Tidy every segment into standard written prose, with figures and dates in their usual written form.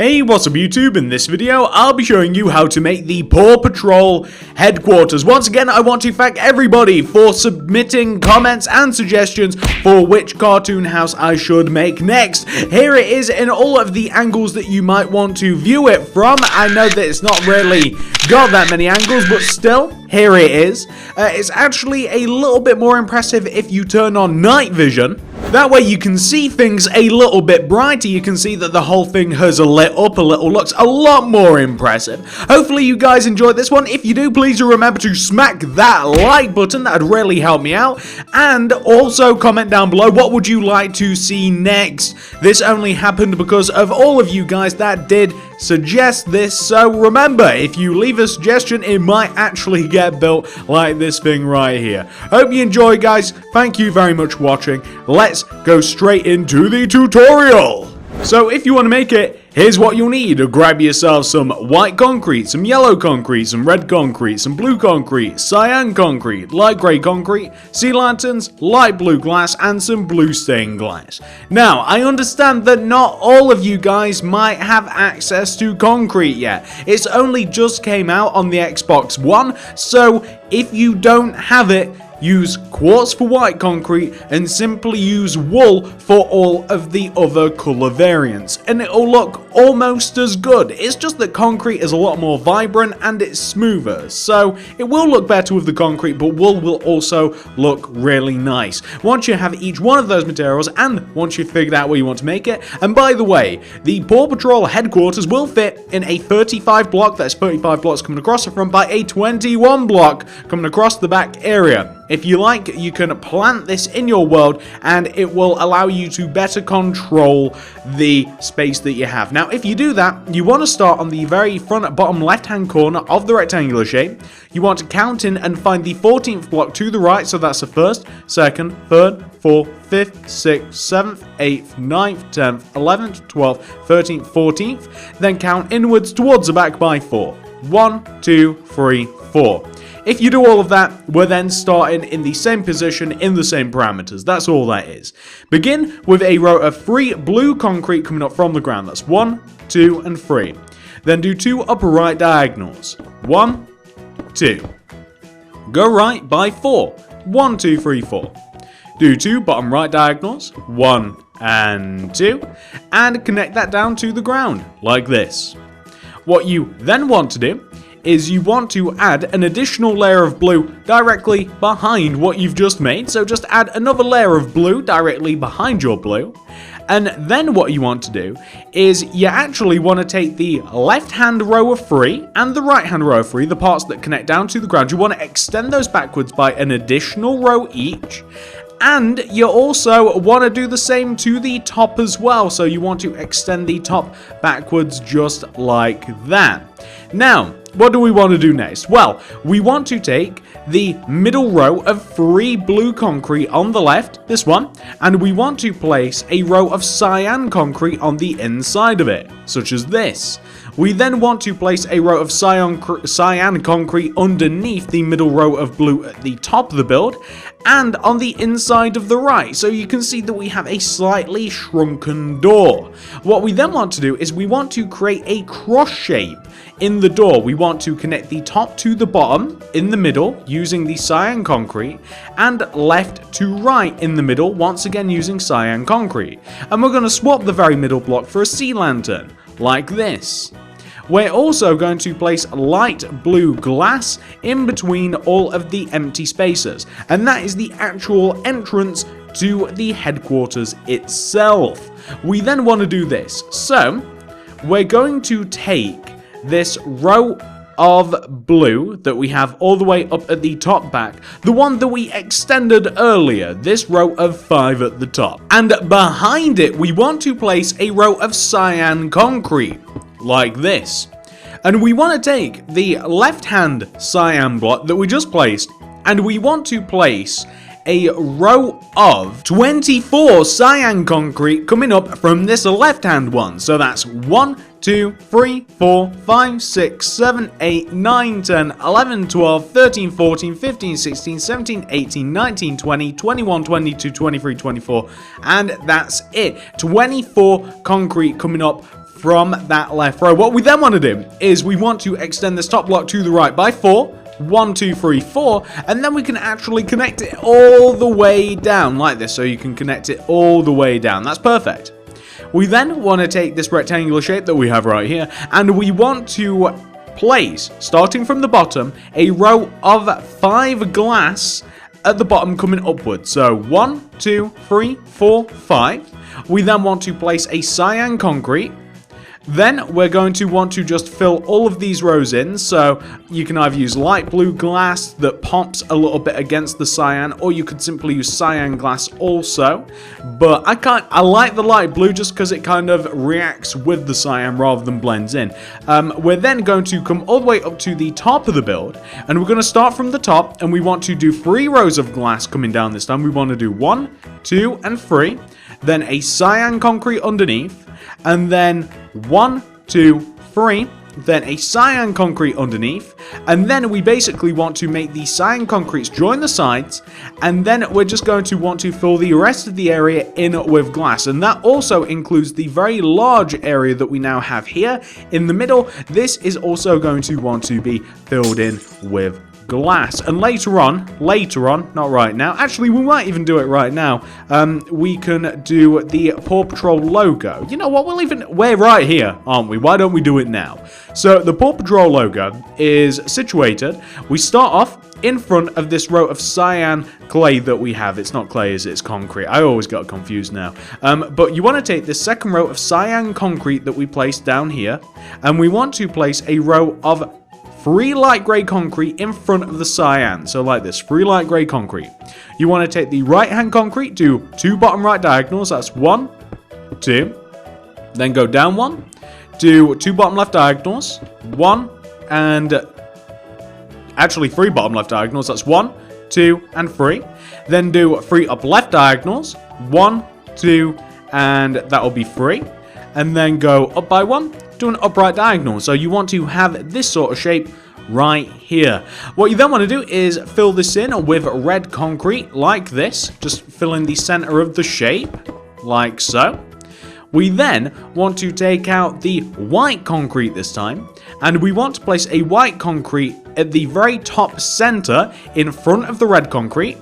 Hey, what's up YouTube? In this video, I'll be showing you how to make the Paw Patrol headquarters. Once again, I want to thank everybody for submitting comments and suggestions for which cartoon house I should make next. Here it is in all of the angles that you might want to view it from. I know that it's not really got that many angles, but still, here it is. It's actually a little bit more impressive if you turn on night vision. That way you can see things a little bit brighter. You can see that the whole thing has lit up a little, looks a lot more impressive. Hopefully you guys enjoyed this one. If you do, please remember to smack that like button. That would really help me out. And also comment down below, what would you like to see next? This only happened because of all of you guys that did suggest this, so remember, if you leave a suggestion, it might actually get built like this thing right here. Hope you enjoy, guys. Thank you very much for watching. Let's go straight into the tutorial. So if you want to make it, here's what you'll need. Grab yourself some white concrete, some yellow concrete, some red concrete, some blue concrete, cyan concrete, light grey concrete, sea lanterns, light blue glass, and some blue stained glass. Now, I understand that not all of you guys might have access to concrete yet. It's only just came out on the Xbox One, so if you don't have it, use quartz for white concrete and simply use wool for all of the other color variants, and it'll look almost as good. It's just that concrete is a lot more vibrant and it's smoother, so it will look better with the concrete, but wool will also look really nice once you have each one of those materials and once you've figured out where you want to make it. And by the way, the Paw Patrol headquarters will fit in a 35 block, that's 35 blocks coming across the front by a 21 block coming across the back area. If you like, you can plant this in your world and it will allow you to better control the space that you have. Now, if you do that, you want to start on the very front bottom left-hand corner of the rectangular shape. You want to count in and find the 14th block to the right, so that's the 1st, 2nd, 3rd, 4th, 5th, 6th, 7th, 8th, 9th, 10th, 11th, 12th, 13th, 14th. Then count inwards towards the back by 4. 1, 2, 3, 4. If you do all of that, we're then starting in the same position in the same parameters. That's all that is. Begin with a row of 3 blue concrete coming up from the ground. That's 1, 2, and 3. Then do 2 upper right diagonals. 1, 2. Go right by 4. 1, 2, 3, 4. Do 2 bottom right diagonals. 1 and 2. And connect that down to the ground, like this. What you then want to do is you want to add an additional layer of blue directly behind what you've just made. So just add another layer of blue directly behind your blue. And then what you want to do is you actually want to take the left-hand row of 3 and the right-hand row of 3, the parts that connect down to the ground. You want to extend those backwards by an additional row each. And you also want to do the same to the top as well. So you want to extend the top backwards just like that. Now, what do we want to do next? Well, we want to take the middle row of 3 blue concrete on the left, this one, and we want to place a row of cyan concrete on the inside of it, such as this. We then want to place a row of cyan concrete underneath the middle row of blue at the top of the build and on the inside of the right. So you can see that we have a slightly shrunken door. What we then want to do is we want to create a cross shape in the door. We want to connect the top to the bottom in the middle using the cyan concrete and left to right in the middle, once again using cyan concrete. And we're going to swap the very middle block for a sea lantern like this. We're also going to place light blue glass in between all of the empty spaces, and that is the actual entrance to the headquarters itself. We then want to do this, so we're going to take this row of blue that we have all the way up at the top back, the one that we extended earlier, this row of 5 at the top, and behind it we want to place a row of cyan concrete like this. And we want to take the left-hand cyan block that we just placed, and we want to place a row of 24 cyan concrete coming up from this left-hand one. So that's 1, 2, 3, 4, 5, 6, 7, 8, 9, 10, 11, 12, 13, 14, 15, 16, 17, 18, 19, 20, 21, 22, 23, 24, and that's it. 24 concrete coming up from that left row. What we then want to do is we want to extend this top block to the right by 4. 1, 2, 3, 4, and then we can actually connect it all the way down like this. So you can connect it all the way down. That's perfect. We then want to take this rectangular shape that we have right here, and we want to place, starting from the bottom, a row of 5 glass at the bottom coming upwards. So 1, 2, 3, 4, 5. We then want to place a cyan concrete. Then we're going to want to just fill all of these rows in, so you can either use light blue glass that pops a little bit against the cyan, or you could simply use cyan glass also. But I like the light blue just because it kind of reacts with the cyan rather than blends in. We're then going to come all the way up to the top of the build, and we're going to start from the top, and we want to do 3 rows of glass coming down this time. We want to do 1, 2, and 3, then a cyan concrete underneath, and then 1, 2, 3, then a cyan concrete underneath, and then we basically want to make the cyan concretes join the sides, and then we're just going to want to fill the rest of the area in with glass, and that also includes the very large area that we now have here in the middle. This is also going to want to be filled in with glass, and later on, not right now, actually we might even do it right now, we can do the Paw Patrol logo. You know what, we're right here, aren't we? Why don't we do it now? So the Paw Patrol logo is situated, we start off in front of this row of cyan clay that we have. It's not clay, is it? It's concrete. I always got confused now. But you want to take this second row of cyan concrete that we placed down here, and we want to place a row of 3 light grey concrete in front of the cyan. So like this, 3 light grey concrete. You want to take the right hand concrete, do 2 bottom right diagonals. That's 1, 2. Then go down 1. Do 2 bottom left diagonals. 1 and... Actually 3 bottom left diagonals. That's 1, 2, and 3. Then do 3 up left diagonals. 1, 2, and that will be 3. And then go up by 1. Do an upright diagonal. So you want to have this sort of shape right here. What you then want to do is fill this in with red concrete like this. Just fill in the center of the shape like so. We then want to take out the white concrete this time, and we want to place a white concrete at the very top center in front of the red concrete,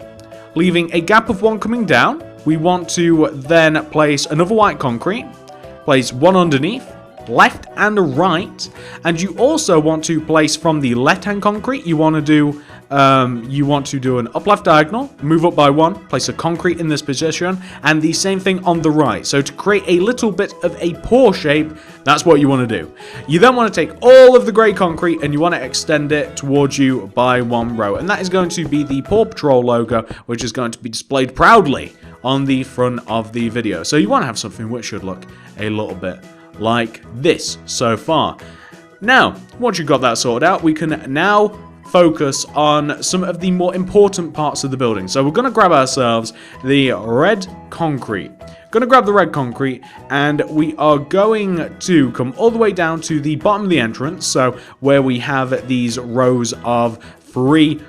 leaving a gap of 1 coming down. We want to then place another white concrete, place 1 underneath, left and right, and you also want to place from the left hand concrete, you want to do an up left diagonal, move up by 1, place a concrete in this position, and the same thing on the right. So to create a little bit of a paw shape, that's what you want to do. You then want to take all of the grey concrete and you want to extend it towards you by 1 row, and that is going to be the Paw Patrol logo, which is going to be displayed proudly on the front of the video. So you want to have something which should look a little bit like this so far. Now, once you've got that sorted out, we can now focus on some of the more important parts of the building. So we're going to grab ourselves the red concrete. Going to grab the red concrete, and we are going to come all the way down to the bottom of the entrance, so where we have these rows of 3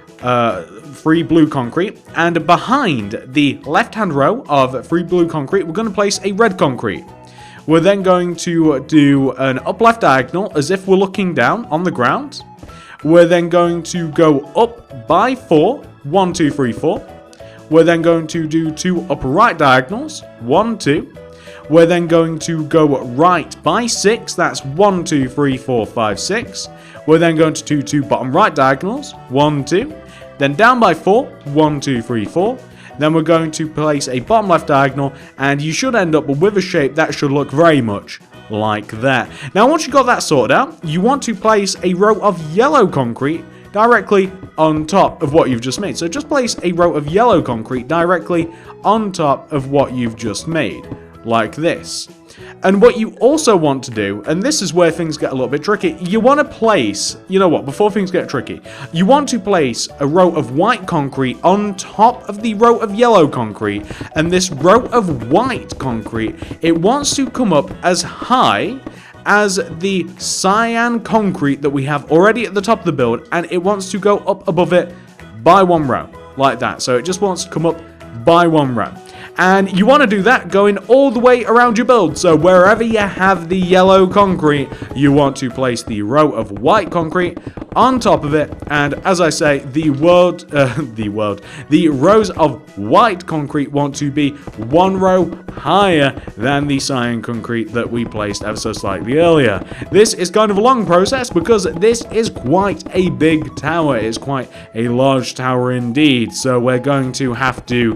blue concrete, and behind the left hand row of 3 blue concrete, we're going to place a red concrete. We're then going to do an up left diagonal as if we're looking down on the ground. We're then going to go up by 4, 1, 2, 3, 4. We're then going to do 2 up right diagonals, 1, 2. We're then going to go right by 6, that's 1, 2, 3, 4, 5, 6. We're then going to do 2 bottom right diagonals, 1, 2. Then down by 4, 1, 2, 3, 4. Then we're going to place a bottom left diagonal, and you should end up with a shape that should look very much like that. Now once you've got that sorted out, you want to place a row of yellow concrete directly on top of what you've just made. So just place a row of yellow concrete directly on top of what you've just made, like this. And what you also want to do, and this is where things get a little bit tricky, you want to place, you know what, before things get tricky, you want to place a row of white concrete on top of the row of yellow concrete, and this row of white concrete, it wants to come up as high as the cyan concrete that we have already at the top of the build, and it wants to go up above it by 1 row, like that. So it just wants to come up by 1 row. And you want to do that going all the way around your build. So wherever you have the yellow concrete, you want to place the row of white concrete on top of it. And as I say, the rows of white concrete want to be one row higher than the cyan concrete that we placed ever so slightly earlier. This is kind of a long process because this is quite a big tower. It's quite a large tower indeed. So we're going to have to,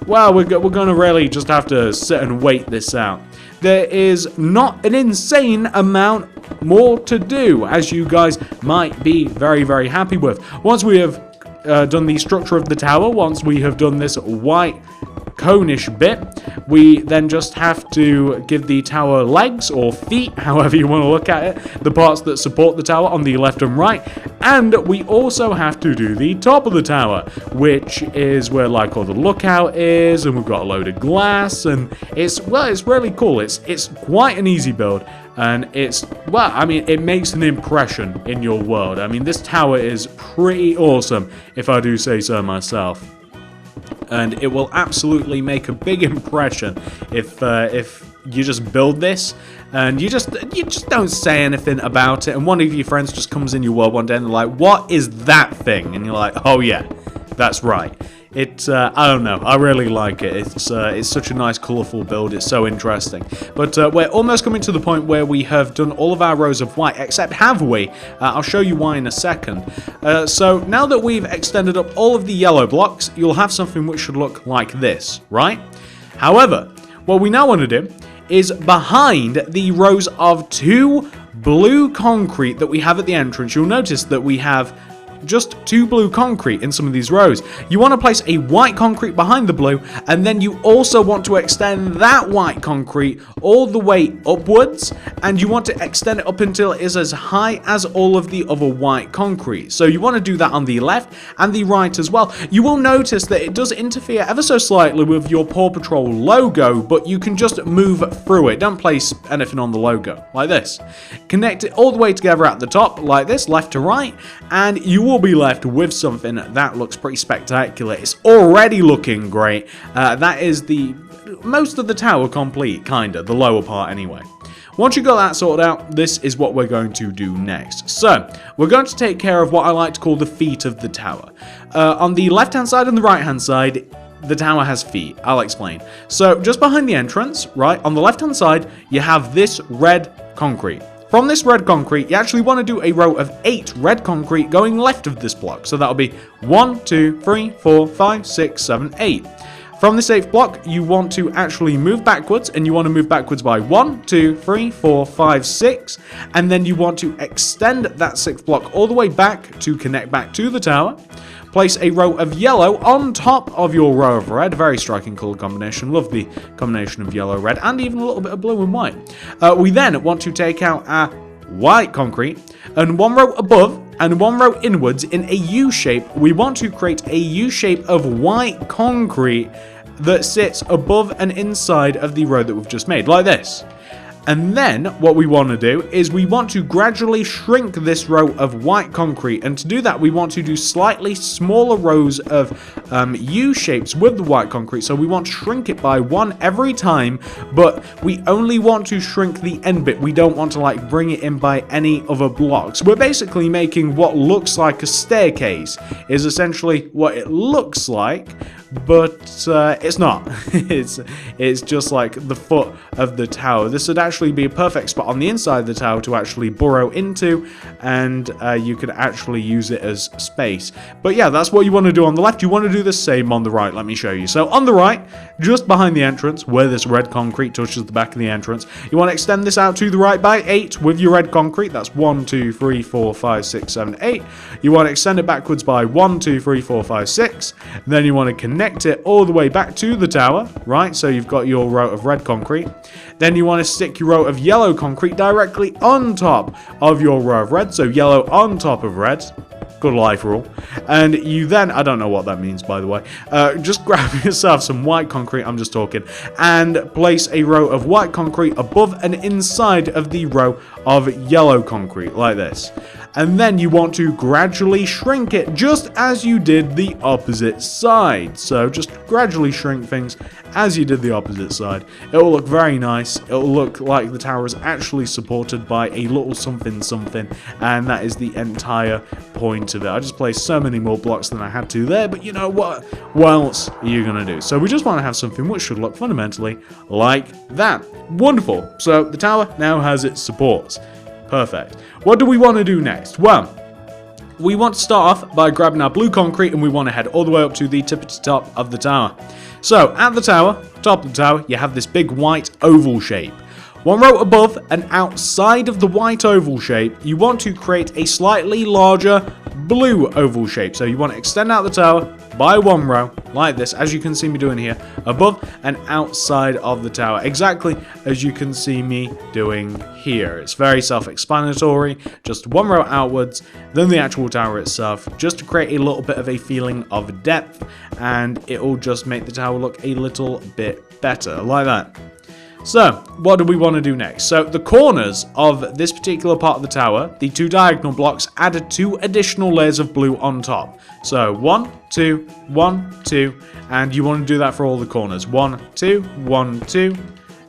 well, we're going to really just have to sit and wait this out. There is not an insane amount more to do, as you guys might be very, very happy with. Once we have done the structure of the tower, once we have done this white conish bit, we then just have to give the tower legs or feet, however you want to look at it, the parts that support the tower on the left and right, and we also have to do the top of the tower, which is where like all the lookout is, and we've got a load of glass, and it's really cool. It's quite an easy build, and it makes an impression in your world. I mean, this tower is pretty awesome, if I do say so myself. And it will absolutely make a big impression if you just build this and you just don't say anything about it, and one of your friends just comes in your world one day and they're like, "What is that thing?" And you're like, "Oh yeah, that's right." I don't know, I really like it. It's such a nice, colourful build. It's so interesting. But we're almost coming to the point where we have done all of our rows of white, except have we? I'll show you why in a second. So now that we've extended up all of the yellow blocks, you'll have something which should look like this, right? However, what we now want to do is behind the rows of 2 blue concrete that we have at the entrance, you'll notice that we have just 2 blue concrete in some of these rows. You want to place a white concrete behind the blue, and then you also want to extend that white concrete all the way upwards, and you want to extend it up until it is as high as all of the other white concrete. So you want to do that on the left and the right as well. You will notice that it does interfere ever so slightly with your Paw Patrol logo, but you can just move through it. Don't place anything on the logo, like this. Connect it all the way together at the top, like this, left to right, and you will be left with something that looks pretty spectacular. It's already looking great. That is most of the tower complete, kinda, the lower part anyway. Once you got that sorted out, this is what we're going to do next. So, we're going to take care of what I like to call the feet of the tower. On the left-hand side and the right-hand side, the tower has feet. I'll explain. So, just behind the entrance, right, on the left-hand side, you have this red concrete. From this red concrete, you actually want to do a row of 8 red concrete going left of this block. So that'll be 1, 2, 3, 4, 5, 6, 7, 8. From this 8th block, you want to actually move backwards, and you want to move backwards by 1, 2, 3, 4, 5, 6, and then you want to extend that 6th block all the way back to connect back to the tower. Place a row of yellow on top of your row of red. Very striking colour combination. Love the combination of yellow, red, and even a little bit of blue and white. We then want to take out our white concrete, and 1 row above and 1 row inwards in a U shape. We want to create a U shape of white concrete that sits above and inside of the row that we've just made, like this. And then what we want to do is we want to gradually shrink this row of white concrete, and to do that we want to do slightly smaller rows of U shapes with the white concrete. So we want to shrink it by 1 every time, but we only want to shrink the end bit. We don't want to like bring it in by any other blocks. We're basically making what looks like a staircase, is essentially what it looks like, but it's not. it's just like the foot of the tower. This would actually be a perfect spot on the inside of the tower to actually burrow into, and you could actually use it as space. But yeah, that's what you want to do on the left. You want to do the same on the right. Let me show you. So on the right, just behind the entrance, where this red concrete touches the back of the entrance, you want to extend this out to the right by 8 with your red concrete. That's 1, 2, 3, 4, 5, 6, 7, 8. You want to extend it backwards by 1, 2, 3, 4, 5, 6. And then you want to connect it all the way back to the tower, right? So you've got your row of red concrete. Then you want to stick your row of yellow concrete directly on top of your row of red. So yellow on top of red. Good life rule. And you then, I don't know what that means, by the way, just grab yourself some white concrete, I'm just talking, and place a row of white concrete above and inside of the row of yellow concrete, like this. And then you want to gradually shrink it just as you did the opposite side. So just gradually shrink things as you did the opposite side. It will look very nice. It will look like the tower is actually supported by a little something something, and that is the entire point of it. I just placed so many more blocks than I had to there, but you know what? What else are you going to do? So we just want to have something which should look fundamentally like that. Wonderful. So the tower now has its supports. Perfect. What do we want to do next? Well, we want to start off by grabbing our blue concrete and we want to head all the way up to the tippity top of the tower. So, at the tower, top of the tower, you have this big white oval shape. One row above and outside of the white oval shape, you want to create a slightly larger blue oval shape. So you want to extend out the tower by one row, like this, as you can see me doing here, above and outside of the tower, exactly as you can see me doing here. It's very self-explanatory, just one row outwards, then the actual tower itself, just to create a little bit of a feeling of depth, and it will just make the tower look a little bit better, like that. So, what do we want to do next? So, the corners of this particular part of the tower, the two diagonal blocks, added 2 additional layers of blue on top. So, 1, 2, 1, 2, and you want to do that for all the corners. 1, 2, 1, 2,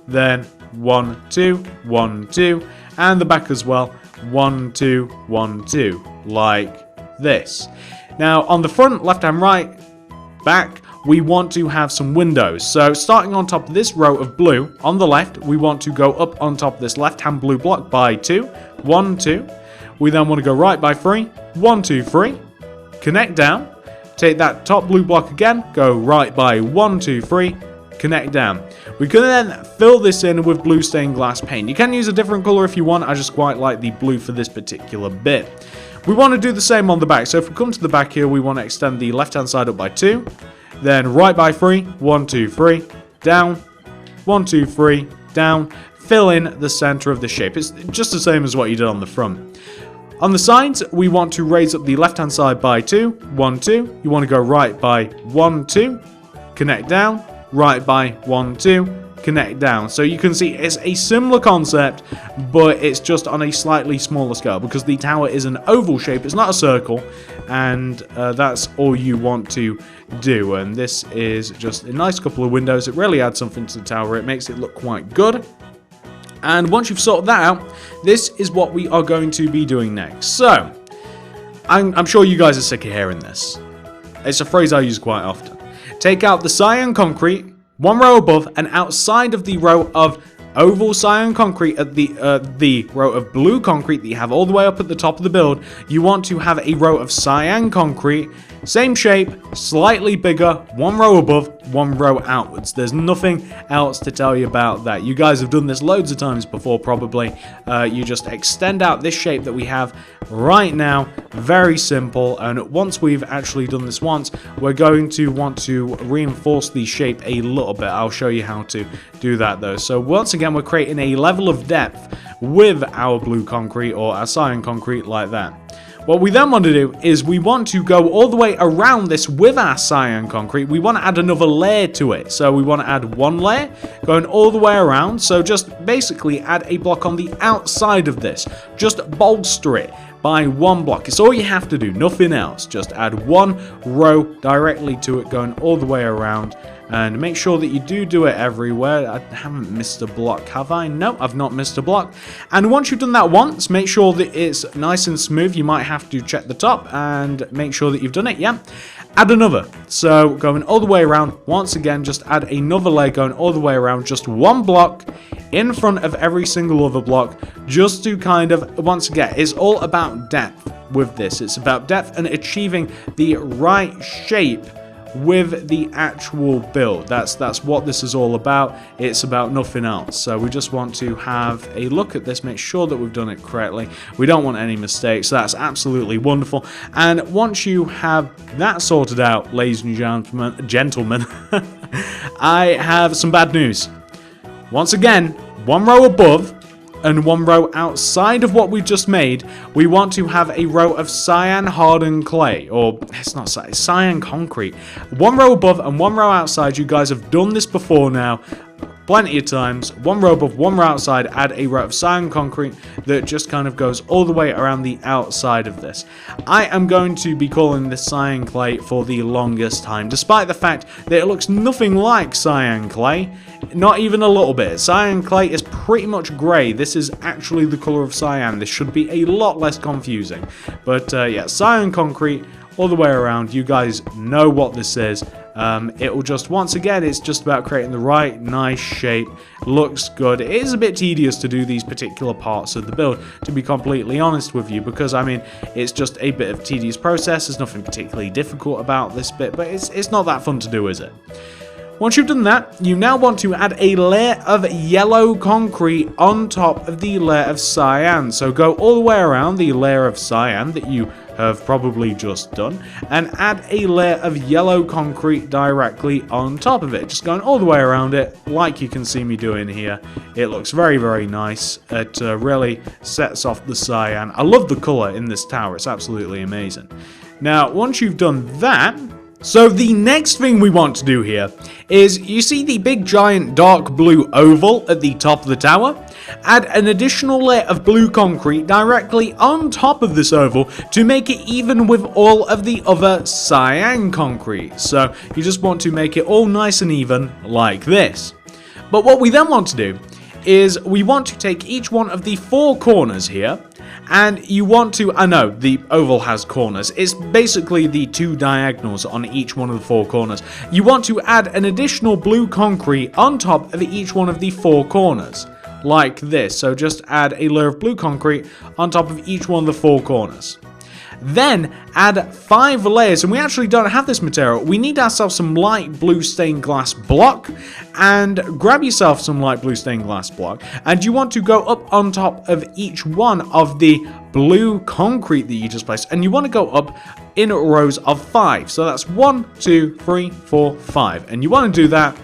then 1, 2, 1, 2, and the back as well. 1, 2, 1, 2, like this. Now, on the front, left and right, back, we want to have some windows. So starting on top of this row of blue, on the left, we want to go up on top of this left-hand blue block by 2. 1, 2. We then want to go right by 3. 1, 2, 3. Connect down. Take that top blue block again. Go right by 1, 2, 3. Connect down. We can then fill this in with blue stained glass paint. You can use a different color if you want. I just quite like the blue for this particular bit. We want to do the same on the back. So if we come to the back here, we want to extend the left-hand side up by 2. Then right by 3, 1, 2, 3, down, 1, 2, 3, down, fill in the center of the shape. It's just the same as what you did on the front. On the sides, we want to raise up the left-hand side by 2, 1, 2. You want to go right by 1, 2, connect down, right by 1, 2, connect down. So you can see it's a similar concept, but it's just on a slightly smaller scale because the tower is an oval shape, it's not a circle, and that's all you want to do. And this is just a nice couple of windows. It really adds something to the tower. It makes it look quite good. And once you've sorted that out, this is what we are going to be doing next. So, I'm sure you guys are sick of hearing this. It's a phrase I use quite often. Take out the cyan concrete, one row above and outside of the row of oval cyan concrete at the row of blue concrete that you have all the way up at the top of the build. You want to have a row of cyan concrete, same shape, slightly bigger, one row above, one row outwards. There's nothing else to tell you about that. You guys have done this loads of times before probably. You just extend out this shape that we have right now. Very simple, and once we've actually done this once, we're going to want to reinforce the shape a little bit. I'll show you how to do that though. So once again, we're creating a level of depth with our blue concrete or our cyan concrete like that. What we then want to do is we want to go all the way around this with our cyan concrete. We want to add another layer to it. So we want to add one layer going all the way around. So just basically add a block on the outside of this. Just bolster it by one block. It's all you have to do, nothing else. Just add one row directly to it going all the way around. And make sure that you do it everywhere. I haven't missed a block, have I? No, I've not missed a block. And once you've done that once, make sure that it's nice and smooth. You might have to check the top and make sure that you've done it, yeah? Add another. So going all the way around, once again, just add another layer going all the way around. Just one block in front of every single other block, just to kind of, once again, it's all about depth with this. It's about depth and achieving the right shape with the actual build. That's what this is all about. It's about nothing else. So we just want to have a look at this, make sure that we've done it correctly. We don't want any mistakes. That's absolutely wonderful. And once you have that sorted out, ladies and gentlemen, I have some bad news. Once again, one row above and one row outside of what we just made, we want to have a row of cyan hardened clay, or it's not cyan, cyan concrete. One row above and one row outside. You guys have done this before now. plenty of times. One row above, one row outside, add a row of cyan concrete that just kind of goes all the way around the outside of this. I am going to be calling this cyan clay for the longest time, despite the fact that it looks nothing like cyan clay, not even a little bit. Cyan clay is pretty much grey. This is actually the colour of cyan. This should be a lot less confusing. But yeah, cyan concrete all the way around. You guys know what this is. It will just, once again, it's just about creating the right, nice shape. Looks good. It is a bit tedious to do these particular parts of the build, to be completely honest with you, because, I mean, it's just a bit of a tedious process. There's nothing particularly difficult about this bit, but it's not that fun to do, is it? Once you've done that, you now want to add a layer of yellow concrete on top of the layer of cyan. So go all the way around the layer of cyan that you have probably just done, and add a layer of yellow concrete directly on top of it. Just going all the way around it, like you can see me doing here. It looks very, very nice. It really sets off the cyan. I love the color in this tower. It's absolutely amazing. Now, once you've done that, so the next thing we want to do here is, you see the big giant dark blue oval at the top of the tower? Add an additional layer of blue concrete directly on top of this oval to make it even with all of the other cyan concrete. So you just want to make it all nice and even like this. But what we then want to do is we want to take each one of the four corners here, and you want to, I know the oval has corners, it's basically the two diagonals on each one of the four corners. You want to add an additional blue concrete on top of each one of the four corners, like this. So just add a layer of blue concrete on top of each one of the four corners. Then add 5 layers, and we actually don't have this material. We need ourselves some light blue stained glass block, and grab yourself some light blue stained glass block, and you want to go up on top of each one of the blue concrete that you just placed, and you want to go up in rows of 5. So that's 1, 2, 3, 4, 5, and you want to do that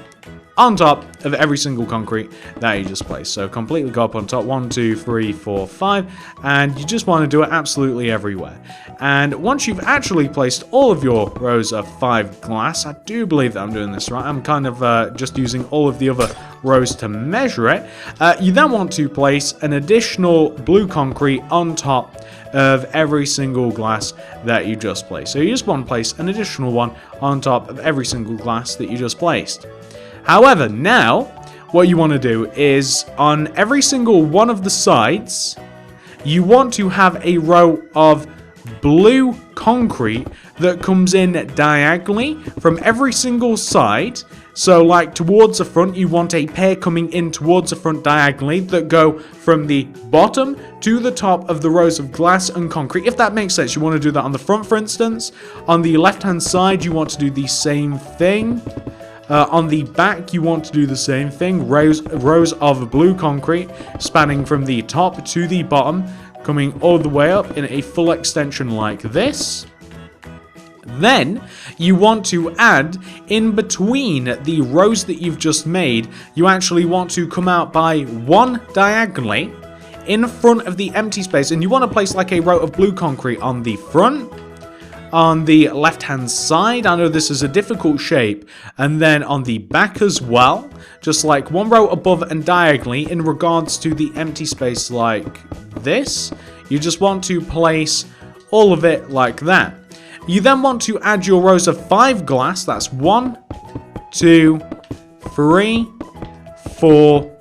on top of every single concrete that you just placed. So completely go up on top, 1, 2, 3, 4, 5, and you just want to do it absolutely everywhere. And once you've actually placed all of your rows of 5 glass, I do believe that I'm doing this right, I'm kind of just using all of the other rows to measure it, you then want to place an additional blue concrete on top of every single glass that you just placed. So you just want to place an additional one on top of every single glass that you just placed. However, now, what you want to do is, on every single one of the sides, you want to have a row of blue concrete that comes in diagonally from every single side. So, like, towards the front, you want a pair coming in towards the front diagonally that go from the bottom to the top of the rows of glass and concrete. If that makes sense, you want to do that on the front, for instance. On the left-hand side, you want to do the same thing. On the back, you want to do the same thing. Rows of blue concrete spanning from the top to the bottom, coming all the way up in a full extension like this. Then you want to add, in between the rows that you've just made, you actually want to come out by one diagonally in front of the empty space, and you want to place like a row of blue concrete on the front, on the left hand side, I know this is a difficult shape, and then on the back as well, just like one row above and diagonally in regards to the empty space like this. You just want to place all of it like that. You then want to add your rows of 5 glass, that's 1, 2, 3, 4,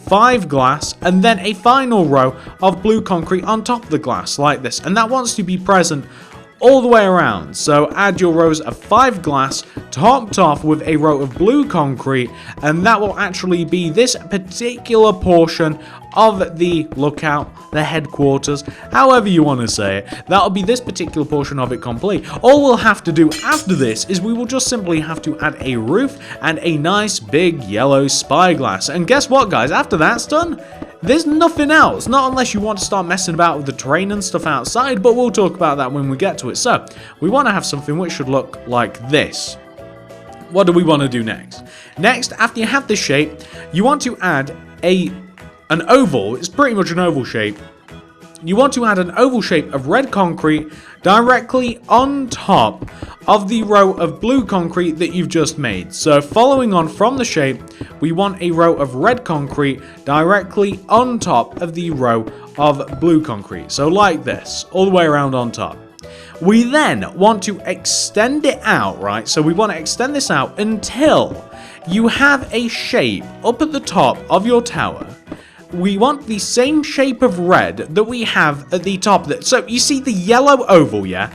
5 glass, and then a final row of blue concrete on top of the glass like this, and that wants to be present all the way around. So add your rows of 5 glass topped off with a row of blue concrete, and that will actually be this particular portion of the lookout, the headquarters, however you want to say it. That'll be this particular portion of it complete. All we'll have to do after this is we will just simply have to add a roof and a nice big yellow spyglass. And guess what, guys? After that's done, there's nothing else, not unless you want to start messing about with the terrain and stuff outside, but we'll talk about that when we get to it. So, we want to have something which should look like this. What do we want to do next? Next, after you have this shape, you want to add an oval. It's pretty much an oval shape. You want to add an oval shape of red concrete directly on top of the row of blue concrete that you've just made. So following on from the shape, we want a row of red concrete directly on top of the row of blue concrete. So like this, all the way around on top. We then want to extend it out, right? So we want to extend this out until you have a shape up at the top of your tower. We want the same shape of red that we have at the top of it. So you see the yellow oval, yeah?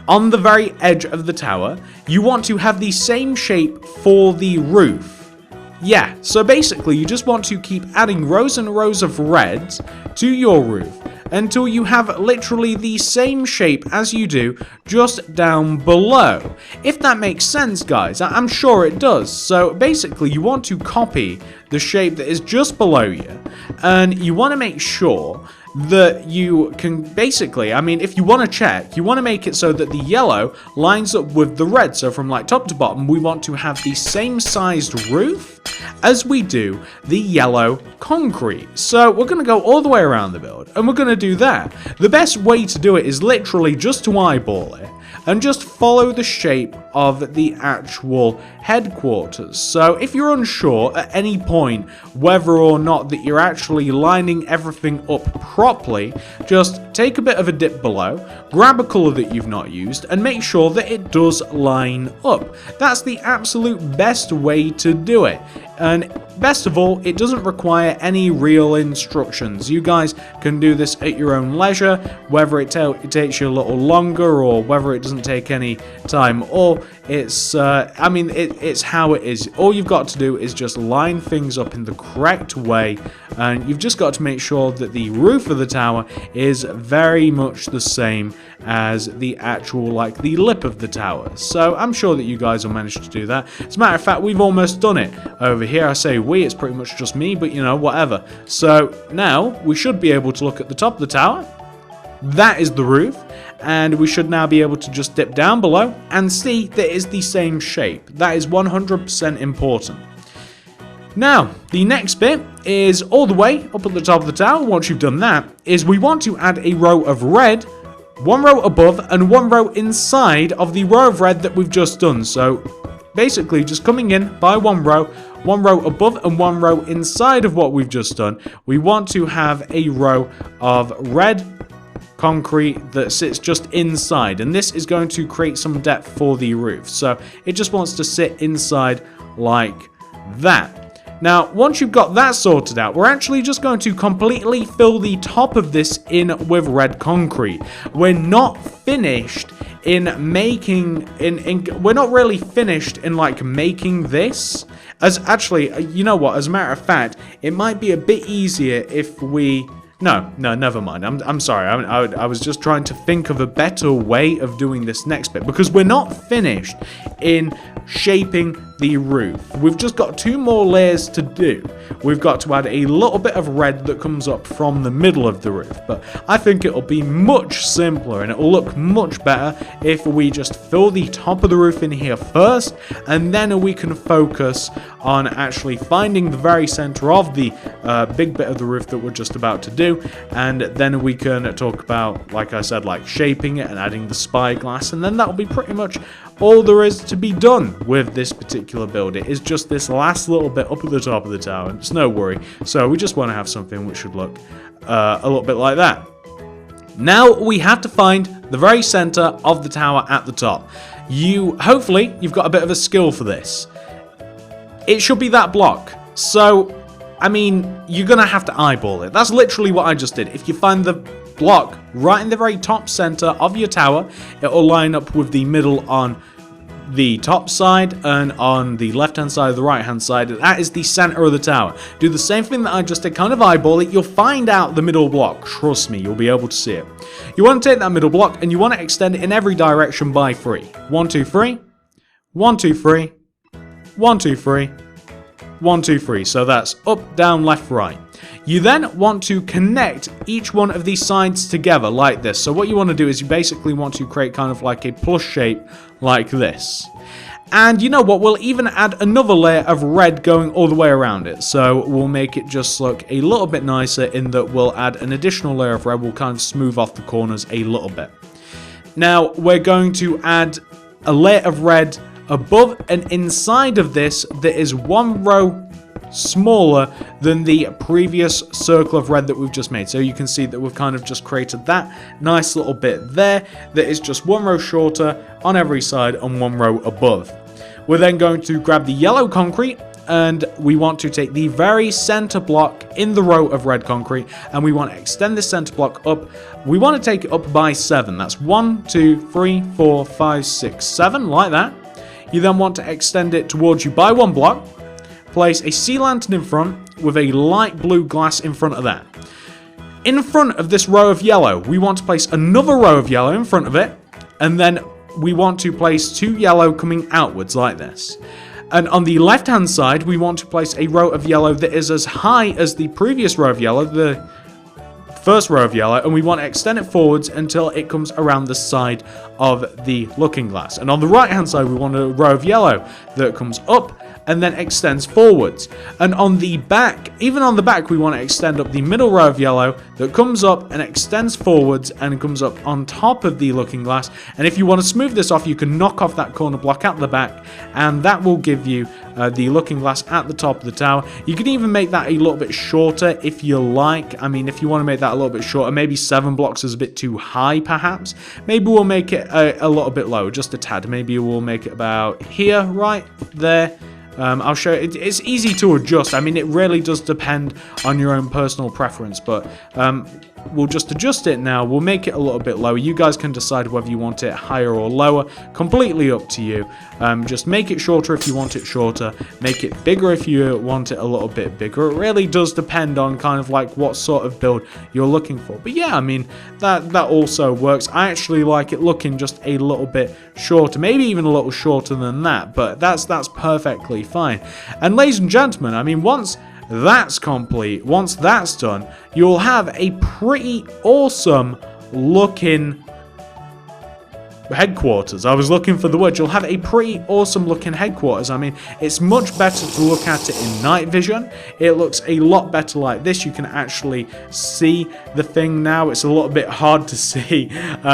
On the very edge of the tower, you want to have the same shape for the roof. Yeah, so basically you just want to keep adding rows and rows of reds to your roof until you have literally the same shape as you do just down below. If that makes sense, guys, I'm sure it does. So basically you want to copy the shape that is just below you, and you want to make sure that you can basically, I mean, if you want to check, you want to make it so that the yellow lines up with the red. So from like top to bottom, we want to have the same sized roof as we do the yellow concrete. So we're going to go all the way around the build, and we're going to do that. The best way to do it is literally just to eyeball it and just follow the shape of the actual headquarters. So if you're unsure at any point whether or not that you're actually lining everything up properly, just take a bit of a dip below, grab a color that you've not used, and make sure that it does line up. That's the absolute best way to do it. And best of all, it doesn't require any real instructions. You guys can do this at your own leisure, whether it takes you a little longer or whether it doesn't take any time, or it's it's how it is. All you've got to do is just line things up in the correct way, and you've just got to make sure that the roof of the tower is very much the same as the actual, like, the lip of the tower. So I'm sure that you guys will manage to do that. As a matter of fact, we've almost done it over here. I say we, it's pretty much just me, but you know, whatever. So now we should be able to look at the top of the tower. That is the roof, and we should now be able to just dip down below and see that it is the same shape. That is 100% important. Now, the next bit is all the way up at the top of the tower. Once you've done that, is we want to add a row of red, one row above and one row inside of the row of red that we've just done. So basically just coming in by one row above and one row inside of what we've just done. We want to have a row of red concrete that sits just inside, and this is going to create some depth for the roof. So it just wants to sit inside like that. Now, once you've got that sorted out, we're actually just going to completely fill the top of this in with red concrete. We're not finished in making, we're not really finished in like making this. As actually, you know what, as a matter of fact, it might be a bit easier if we, no, never mind. I'm sorry. I was just trying to think of a better way of doing this next bit, because we're not finished in shaping the roof. We've just got 2 more layers to do. We've got to add a little bit of red that comes up from the middle of the roof, but I think it'll be much simpler and it will look much better if we just fill the top of the roof in here first, and then we can focus on actually finding the very center of the big bit of the roof that we're just about to do, and then we can talk about, like I said, like shaping it and adding the spyglass, and then that'll be pretty much all there is to be done with this particular build. It is just this last little bit up at the top of the tower. It's no worry. So we just want to have something which should look a little bit like that. Now we have to find the very center of the tower at the top. Hopefully you've got a bit of a skill for this. It should be that block. So, I mean, you're going to have to eyeball it. That's literally what I just did. If you find the block right in the very top center of your tower, it will line up with the middle on the top side and on the left hand side, the right hand side. That is the center of the tower. Do the same thing that I just did, kind of eyeball it. You'll find out the middle block. Trust me, you'll be able to see it. You want to take that middle block and you want to extend it in every direction by 3. 1, 2, 3. 1, 2, 3. 1, 2, 3. 1, 2, 3. So that's up, down, left, right. You then want to connect each one of these sides together like this. So what you want to do is you basically want to create kind of like a plus shape like this. And you know what, we'll even add another layer of red going all the way around it. So we'll make it just look a little bit nicer in that we'll add an additional layer of red. We'll kind of smooth off the corners a little bit. Now we're going to add a layer of red above and inside of this that is 1 row smaller than the previous circle of red that we've just made. So you can see that we've kind of just created that nice little bit there that is just 1 row shorter on every side and 1 row above. We're then going to grab the yellow concrete, and we want to take the very center block in the row of red concrete, and we want to extend this center block up. We want to take it up by 7. That's 1, 2, 3, 4, 5, 6, 7, like that. You then want to extend it towards you by 1 block. Place a sea lantern in front with a light blue glass in front of that. In front of this row of yellow, we want to place another row of yellow in front of it, and then we want to place 2 yellow coming outwards like this. And on the left hand side, we want to place a row of yellow that is as high as the previous row of yellow, the first row of yellow, and we want to extend it forwards until it comes around the side of the looking glass. And on the right hand side, we want a row of yellow that comes up and then extends forwards. And on the back, even on the back, we want to extend up the middle row of yellow that comes up and extends forwards and comes up on top of the looking glass. And if you want to smooth this off, you can knock off that corner block at the back, and that will give you the looking glass at the top of the tower. You can even make that a little bit shorter if you like. I mean, if you want to make that a little bit shorter, maybe 7 blocks is a bit too high perhaps. Maybe we'll make it a little bit lower, just a tad. Maybe we'll make it about here, right there. I'll show you. It's easy to adjust. I mean, it really does depend on your own personal preference, but we'll just adjust it now. We'll make it a little bit lower. You guys can decide whether you want it higher or lower. Completely up to you. Just make it shorter if you want it shorter. Make it bigger if you want it a little bit bigger. It really does depend on kind of like what sort of build you're looking for. But yeah, I mean, that also works. I actually like it looking just a little bit shorter, maybe even a little shorter than that, but that's perfectly fine. And ladies and gentlemen, I mean, once that's complete, once that's done, you'll have a pretty awesome looking headquarters. I was looking for the word. You'll have a pretty awesome looking headquarters. I mean, it's much better to look at it in night vision. It looks a lot better like this. You can actually see the thing now. It's a little bit hard to see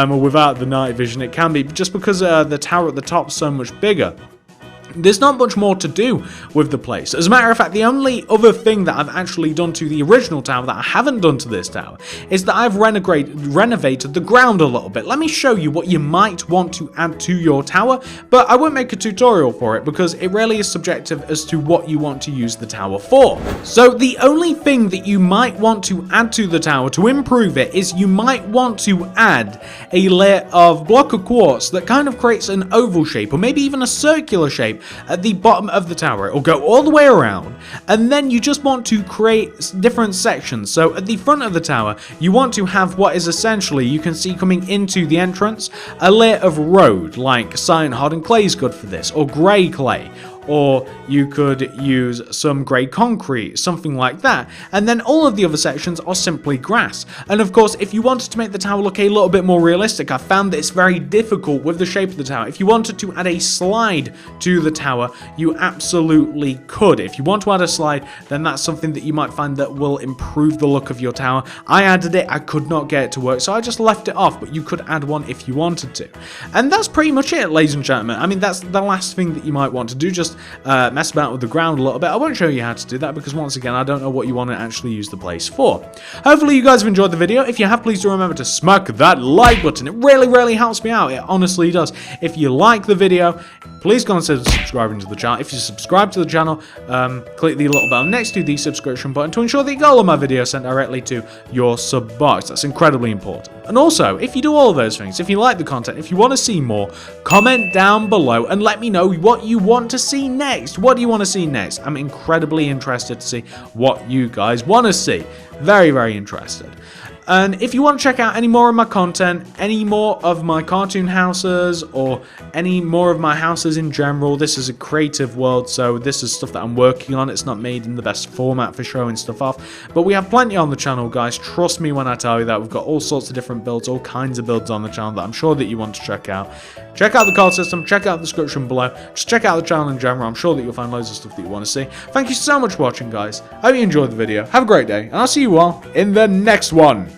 without the night vision. It can be just because the tower at the top is so much bigger. There's not much more to do with the place. As a matter of fact, the only other thing that I've actually done to the original tower that I haven't done to this tower is that I've renovated the ground a little bit. Let me show you what you might want to add to your tower, but I won't make a tutorial for it because it really is subjective as to what you want to use the tower for. So the only thing that you might want to add to the tower to improve it is you might want to add a layer of block of quartz that kind of creates an oval shape or maybe even a circular shape at the bottom of the tower. It will go all the way around, and then you just want to create different sections. So at the front of the tower, you want to have what is essentially, you can see coming into the entrance, a layer of road, like cyan hardened clay is good for this, or grey clay, or you could use some grey concrete, something like that. And then all of the other sections are simply grass. And of course, if you wanted to make the tower look a little bit more realistic, I found that it's very difficult with the shape of the tower. If you wanted to add a slide to the tower, you absolutely could. If you want to add a slide, then that's something that you might find that will improve the look of your tower. I added it, I could not get it to work, so I just left it off, but you could add one if you wanted to. And that's pretty much it, ladies and gentlemen. I mean, that's the last thing that you might want to do, just mess about with the ground a little bit. I won't show you how to do that because once again, I don't know what you want to actually use the place for. Hopefully you guys have enjoyed the video. If you have, please do remember to smack that like button. It really helps me out. It honestly does. If you like the video, please consider subscribing to the channel. If you subscribe to the channel, click the little bell next to the subscription button to ensure that you get all of my videos sent directly to your sub box. That's incredibly important. And also, if you do all of those things, if you like the content, if you want to see more, comment down below and let me know what you want to see next. What do you want to see next? I'm incredibly interested to see what you guys want to see. Very interested. And if you want to check out any more of my content, any more of my cartoon houses, or any more of my houses in general, this is a creative world, so this is stuff that I'm working on. It's not made in the best format for showing stuff off, but we have plenty on the channel, guys. Trust me when I tell you that. We've got all sorts of different builds, all kinds of builds on the channel that I'm sure that you want to check out. Check out the card system, check out the description below, just check out the channel in general. I'm sure that you'll find loads of stuff that you want to see. Thank you so much for watching, guys. I hope you enjoyed the video. Have a great day, and I'll see you all in the next one.